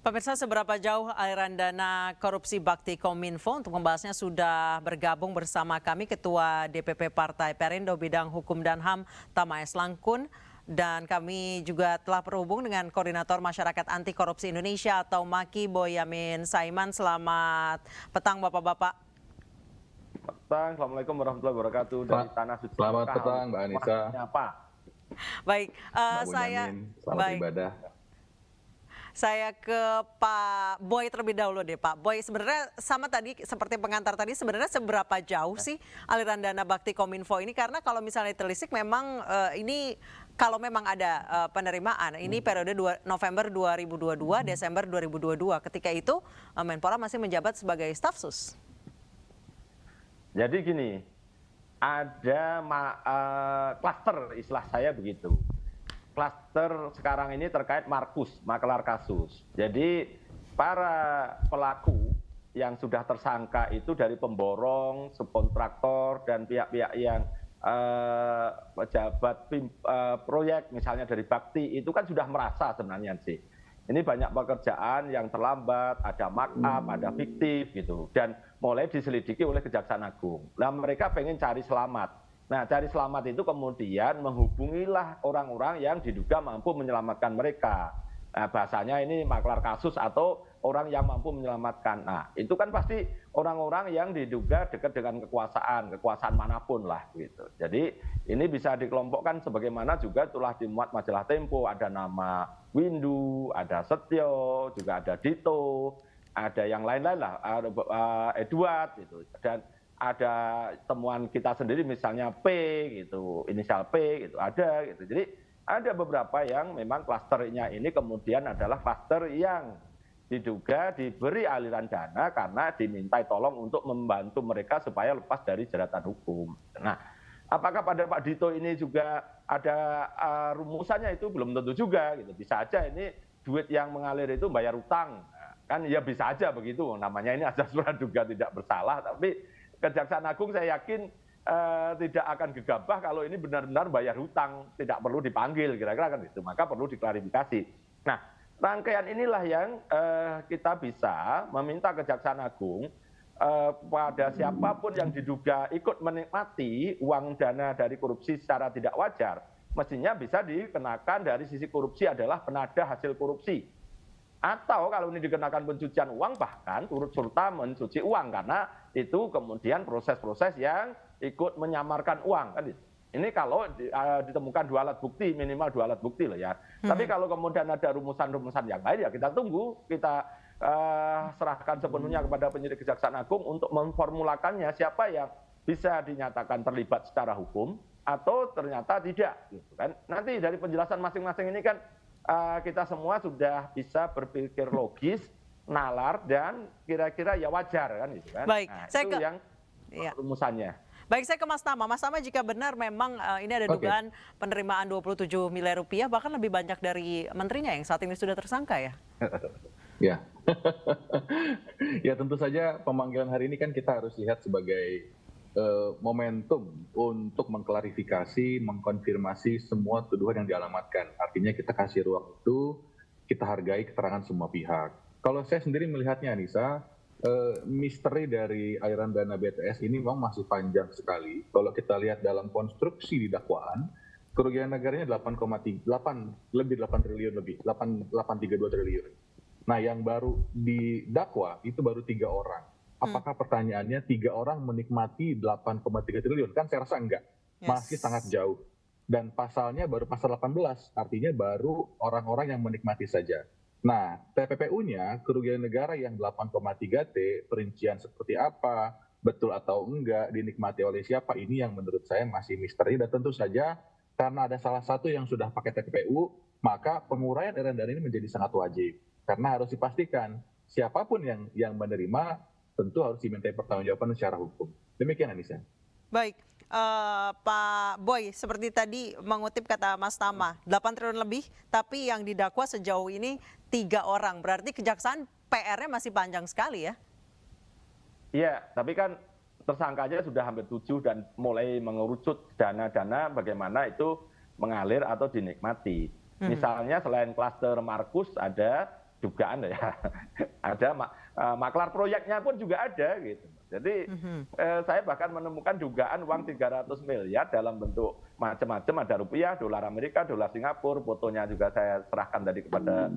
Pemirsa, seberapa jauh aliran dana korupsi Bakti Kominfo? Untuk membahasnya sudah bergabung bersama kami Ketua DPP Partai Perindo Bidang Hukum dan HAM Tamaes Langkun. Dan kami juga telah terhubung dengan Koordinator Masyarakat Anti Korupsi Indonesia atau MAKI Boyamin Saiman. Selamat petang Bapak-Bapak. Petang, Assalamualaikum warahmatullahi wabarakatuh dari Tanah Suci. Selamat petang Mbak Anissa. Baik, Mbak saya Bunyamin, selamat ibadah. Saya ke Pak Boy terlebih dahulu deh Pak Boy. Sebenarnya sama tadi seperti pengantar tadi, sebenarnya seberapa jauh sih aliran dana Bakti Kominfo ini? Karena kalau misalnya telisik memang ini kalau memang ada penerimaan, ini periode November 2022, Desember 2022. Ketika itu Menpora masih menjabat sebagai staf sus. Jadi gini, ada klaster istilah saya begitu. Klaster sekarang ini terkait Markus, makelar kasus. Jadi para pelaku yang sudah tersangka itu dari pemborong, subkontraktor, dan pihak-pihak yang pejabat proyek, misalnya dari Bakti, itu kan sudah merasa sebenarnya sih. Ini banyak pekerjaan yang terlambat, ada markup, ada fiktif gitu. Dan mulai diselidiki oleh Kejaksaan Agung. Nah mereka pengen cari selamat. Nah, cari selamat itu kemudian menghubungilah orang-orang yang diduga mampu menyelamatkan mereka. Nah, bahasanya ini maklar kasus atau orang yang mampu menyelamatkan. Nah, itu kan pasti orang-orang yang diduga dekat dengan kekuasaan manapun lah gitu. Jadi ini bisa dikelompokkan sebagaimana juga telah dimuat majalah Tempo, ada nama Windu, ada Setio, juga ada Dito, ada yang lain-lain lah, ada Edward gitu. Dan ada temuan kita sendiri misalnya P gitu, inisial P gitu, ada gitu. Jadi ada beberapa yang memang klasternya ini kemudian adalah klaster yang diduga diberi aliran dana karena dimintai tolong untuk membantu mereka supaya lepas dari jeratan hukum. Nah, apakah pada Pak Dito ini juga ada rumusannya, itu belum tentu juga gitu. Bisa aja ini duit yang mengalir itu bayar utang. Nah, kan ya bisa aja begitu, namanya ini asas praduga tidak bersalah, tapi Kejaksaan Agung saya yakin tidak akan gegabah kalau ini benar-benar bayar hutang, tidak perlu dipanggil, kira-kira kan itu. Maka perlu diklarifikasi. Nah, rangkaian inilah yang kita bisa meminta Kejaksaan Agung pada siapapun yang diduga ikut menikmati uang dana dari korupsi secara tidak wajar, mestinya bisa dikenakan dari sisi korupsi adalah penada hasil korupsi. Atau kalau ini dikenakan pencucian uang, bahkan turut serta mencuci uang, karena itu kemudian proses-proses yang ikut menyamarkan uang kan. Ini kalau ditemukan dua alat bukti, minimal dua alat bukti loh ya. Tapi kalau kemudian ada rumusan-rumusan yang lain ya kita tunggu, kita serahkan sepenuhnya kepada penyidik Kejaksaan Agung untuk memformulakannya siapa yang bisa dinyatakan terlibat secara hukum atau ternyata tidak gitu kan. Nanti dari penjelasan masing-masing ini kan kita semua sudah bisa berpikir logis, nalar, dan kira-kira ya wajar kan gitu kan. Baik, nah, saya itu yang rumusannya. Baik, saya ke Mas Tama. Mas Tama, jika benar memang ini ada dugaan penerimaan 27 miliar rupiah, bahkan lebih banyak dari menterinya yang saat ini sudah tersangka ya? Ya, ya tentu saja pemanggilan hari ini kan kita harus lihat sebagai momentum untuk mengklarifikasi, mengkonfirmasi semua tuduhan yang dialamatkan. Artinya kita kasih ruang itu, kita hargai keterangan semua pihak. Kalau saya sendiri melihatnya, Anissa, misteri dari aliran dana BTS ini memang masih panjang sekali. Kalau kita lihat dalam konstruksi di dakwaan, kerugian negaranya 8,8 triliun lebih, 8,32 triliun. Nah, yang baru didakwa itu baru 3 orang. Apakah pertanyaannya 3 orang menikmati 8,3 triliun? Kan saya rasa enggak, masih sangat jauh. Dan pasalnya baru pasal 18, artinya baru orang-orang yang menikmati saja. Nah, TPPU-nya kerugian negara yang 8,3 T, perincian seperti apa, betul atau enggak, dinikmati oleh siapa, ini yang menurut saya masih misteri. Dan tentu saja karena ada salah satu yang sudah pakai TPPU, maka penguraian aliran dana ini menjadi sangat wajib. Karena harus dipastikan siapapun yang menerima tentu harus dimintai pertanggungjawaban secara hukum. Demikian, Anissa. Baik, Pak Boy, seperti tadi mengutip kata Mas Tama, 8 triliun lebih, tapi yang didakwa sejauh ini 3 orang. Berarti kejaksaan PR-nya masih panjang sekali ya? Iya, tapi kan tersangkanya sudah hampir 7 dan mulai mengerucut dana-dana bagaimana itu mengalir atau dinikmati. Misalnya selain klaster Markus ada dugaan ya, ada maklar proyeknya pun juga ada gitu. Jadi saya bahkan menemukan dugaan uang 300 miliar dalam bentuk macam-macam, ada rupiah, dolar Amerika, dolar Singapura, fotonya juga saya serahkan tadi kepada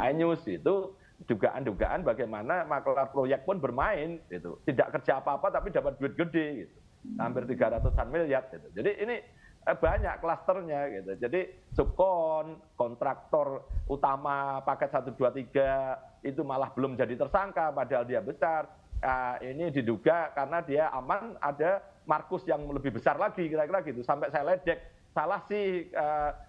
iNews itu. Dugaan-dugaan bagaimana maklar proyek pun bermain gitu. Tidak kerja apa-apa tapi dapat duit gede gitu. Hampir 300-an miliar gitu. Jadi ini banyak klasternya gitu. Jadi subkon, kontraktor utama paket 1 2 3 itu malah belum jadi tersangka padahal dia besar. Ini diduga karena dia aman ada markus yang lebih besar lagi kira-kira gitu. Sampai saya ledek, salah sih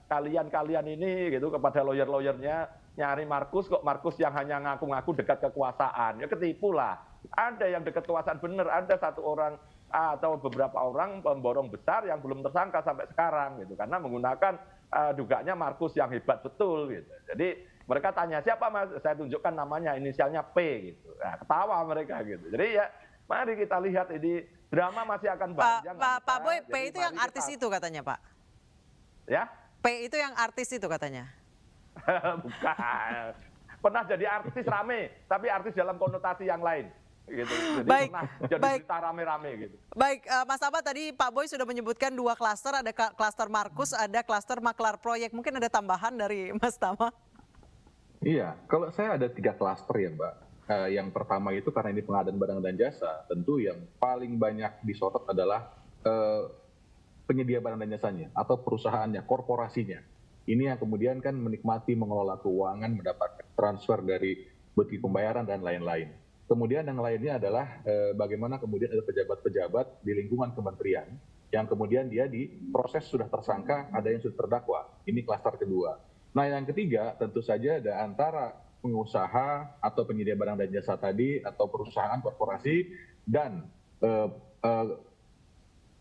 kalian ini gitu kepada lawyer-lawyernya nyari markus kok markus yang hanya ngaku-ngaku dekat kekuasaan. Ya ketipu lah. Ada yang dekat kekuasaan benar, ada satu orang atau beberapa orang pemborong besar yang belum tersangka sampai sekarang gitu karena menggunakan dugaannya markus yang hebat betul gitu. Jadi mereka tanya siapa Mas, saya tunjukkan namanya inisialnya P gitu. Nah, ketawa mereka gitu. Jadi ya mari kita lihat ini drama masih akan panjang. Pak Boy, P itu yang artis itu katanya Pak. Ya? P itu yang artis itu katanya. Bukan. Pernah jadi artis rame, tapi artis dalam konotasi yang lain. Gitu. Jadi Baik, pernah jadi berita rame-rame gitu. Baik, Mas Tama tadi Pak Boy sudah menyebutkan 2 klaster, ada klaster Markus, ada klaster maklar proyek. Mungkin ada tambahan dari Mas Tama? Iya, kalau saya ada 3 klaster ya Mbak. Yang pertama itu karena ini pengadaan barang dan jasa, tentu yang paling banyak disorot adalah penyedia barang dan jasanya atau perusahaannya, korporasinya. Ini yang kemudian kan menikmati mengelola keuangan, mendapatkan transfer dari bukti pembayaran dan lain-lain. Kemudian yang lainnya adalah bagaimana kemudian ada pejabat-pejabat di lingkungan kementerian yang kemudian dia diproses sudah tersangka, ada yang sudah terdakwa. Ini klaster kedua. Nah yang ketiga tentu saja ada antara pengusaha atau penyedia barang dan jasa tadi atau perusahaan korporasi dan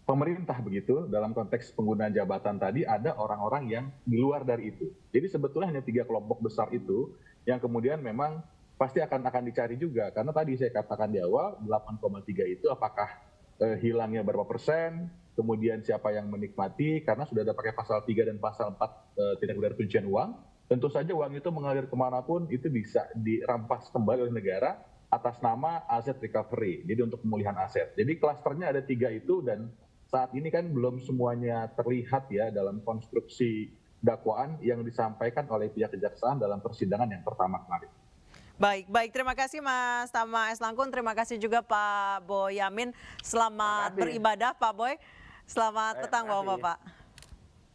pemerintah begitu dalam konteks penggunaan jabatan tadi ada orang-orang yang di luar dari itu. Jadi sebetulnya hanya 3 kelompok besar itu yang kemudian memang pasti akan dicari juga karena tadi saya katakan di awal 8,3 itu apakah hilangnya berapa persen, kemudian siapa yang menikmati karena sudah ada pakai pasal 3 dan pasal 4 tindak pidana pencucian uang. Tentu saja uang itu mengalir kemanapun itu bisa dirampas kembali oleh negara atas nama aset recovery, jadi untuk pemulihan aset. Jadi klasternya ada 3 itu dan saat ini kan belum semuanya terlihat ya dalam konstruksi dakwaan yang disampaikan oleh pihak kejaksaan dalam persidangan yang pertama kemarin. Baik, terima kasih Mas Tama S. Langkun, terima kasih juga Pak Boyamin. Selamat beribadah Pak Boy, selamat petang Bapak-Bapak.